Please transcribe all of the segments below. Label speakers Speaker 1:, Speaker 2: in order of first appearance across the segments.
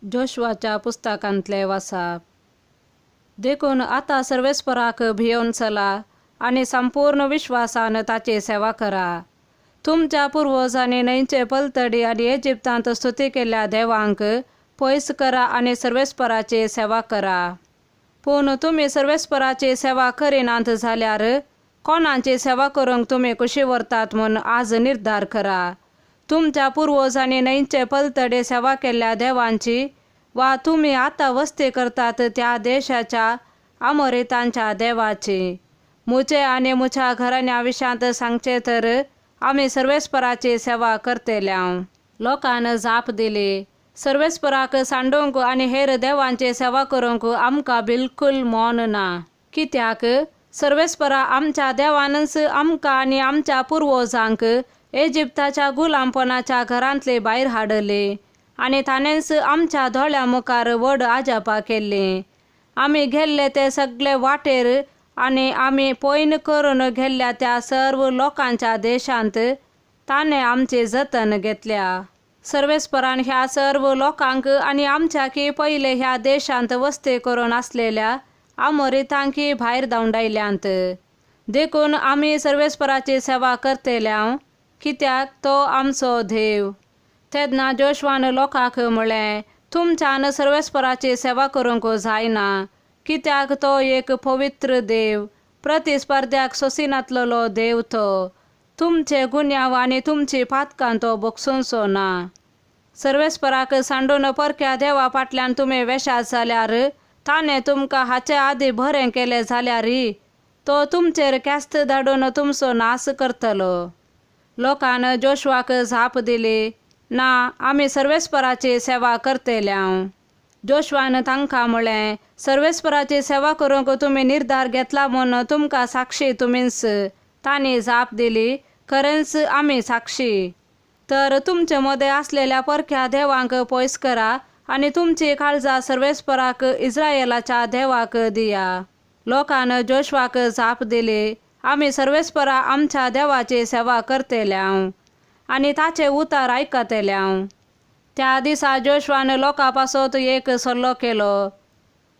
Speaker 1: जोशुआच्या पुस्तकांतले वाचप. देखून आता सर्वेस्पराक भियोन चला आणि संपूर्ण विश्वासान ताची सेवा करा. तुमच्या पूर्वजांनी न्हंयचे पलतडी आणि इजिप्तांत स्तुती केल्या देवांक पयस करा आणि सर्वेस्पराची सेवा करा. पूण तुम्ही सर्वेस्पराची सेवा करिनात जाल्यार कोणाची सेवा करूंक तुम्ही कशी व्हरतात म्हूण आज निर्धार करा. तुमच्या पूर्वजांनी न्हंयचे पलतडी सेवा केल्या देवांची वा तुम्ही आता वस्ती करतात त्या देशाच्या अमोरितांच्या देवाची. मुझे आणि मुझ्या घराण्या विशांत सांगचे तर आम्ही सर्वेस्पराची सेवा करतेल्याव. लोकांन जाप दिली, सर्वेस्पराक सांडूंक आणि हेर देवांची सेवा करूंक आमकां बिलकुल मोन ना. कित्याक सर्वेस्परा आमच्या देवानच आमकां आणि आमच्या पूर्वजांक इजिप्ताच्या गुलामपणाच्या घरांतले भायर हाडले आणि ताणेंच आमच्या दोळ्या मुखार व्हड आजापां केल्ली. आमी गेल्ले ते सगळे वाटेर आणि आमी पयन करून गेल्ल्या त्या सर्व लोकांच्या देशांत ताणे आमचे जतन घेतल्या. सर्वेस्परान ह्या सर्व लोकांक आणि आमच्याकी पयले ह्या देशांत वस्ती करून आसलेल्या अमोरितांकी भायर धांवडायल्यांत. देखून आमी सर्वेस्पराची सेवा करतेल्याव, कित्याक तो आमचो देव. तेन्ना जोशुआन लोकांक म्हळें, तुमच्यान सर्वेस्पराची सेवा करूंक जायना, कित्याक तो एक पवित्र देव, प्रतिस्पर्ध्याक सोसिनातलो देव तो. तुमचे गुन्यांव आणि तुमची पातकां तो बोगसूंचो ना. सर्वेस्पराक सांडून परक्या देवा फाटल्यान तुमी वेशात जाल्यार ताणें तुमकां हाचे आदीं बरें केलें जाल्यारय तो तुमचेर केस्त धाडून तुमचो नाश करतलो. लोकान जोशुआक जाप दिली, ना, आमी सर्वेस्पराची सेवा करतेल्याव. जोशुआन तांकां म्हळें, सर्वेस्पराची सेवा करूंक तुमी निर्धार घेतला म्हूण तुमकां साक्षी तुमीच. तांणी जाप दिली, खरेंच आमी साक्षी. तर तुमचे मदें आसलेल्या परक्या देवांक पयस करा आणि तुमची काळजां सर्वेस्पराक इस्रायेलाच्या देवाक दिया. लोकान जोशुआक जाप दिली, आमी सर्वेस्परा आमच्या देवाची सेवा करतेल्याव आणि ताचे उतार आयकतेल्याव. त्या दिसा जोशुआन लोकां पासत एक सल्लो केलो.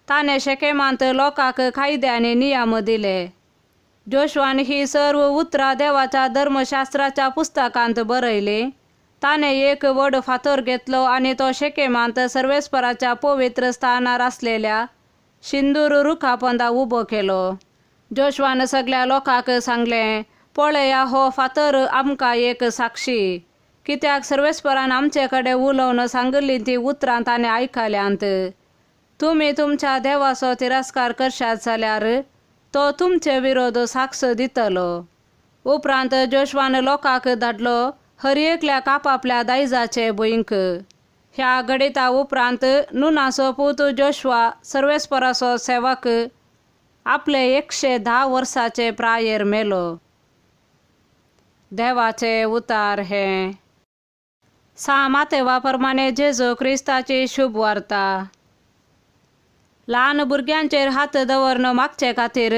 Speaker 1: ताणें शेकेमांत लोकांक कायदे आनी नियम दिले. जोशुआन ही सर्व उतरां देवाच्या धर्मशास्त्राच्या पुस्तकांत बरयली. ताणें एक व्हड फातर घेतलो आणि तो शेकेमांत सर्वेस्पराच्या पवित्र स्थानार आसलेल्या सिंदूर रुखा पोंदा उबो केलो. जोशुआन सगळ्या लोकांक सांगलें, पळया, हो फातर आमकां एक साक्षी. कित्याक सर्वेस्परान आमचे कडेन उलोवन सांगली ती उतरां ताणें आयकल्यांत. तुमी तुमच्या देवाचो तिरस्कार करशात जाल्यार तो तुमचे विरोध साक्ष दितलो. उपरांत जोशुआन लोकांक धाडलो हर एकल्याक आपापल्या दायजाचे भुंयक. ह्या घडिता उपरांत नूनाचो पूत जोशुआ सर्वेस्पराचो सेवक आपले 110 वर्साचे प्रायेर मेलो. देवाचे उतार हे. मातेवा प्रमाणे जेजू क्रिस्ताची शुभ वार्ता. ल्हान भुरग्यांचेर हात दवरन मागचे खातीर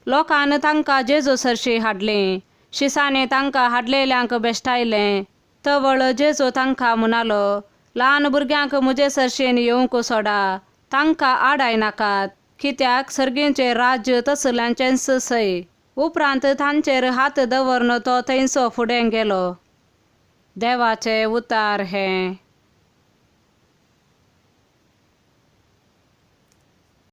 Speaker 1: लोकान तांकां जेजू सरशी हाडली. शिसांनी तांकां हाडलेल्यांक बेश्टायलें. तवळ जेजू तांकां म्हणालो, ल्हान भुरग्यांक म्हजे सरशीन येवंक सोडा, तांकां आडाय नाकात, कित्याक सर्गींचें राज्य तसल्यांचेंच सै. उपरांत तांचेर हात दवरन तो थंयसो फुडें गेलो. देवाचे उतार हे.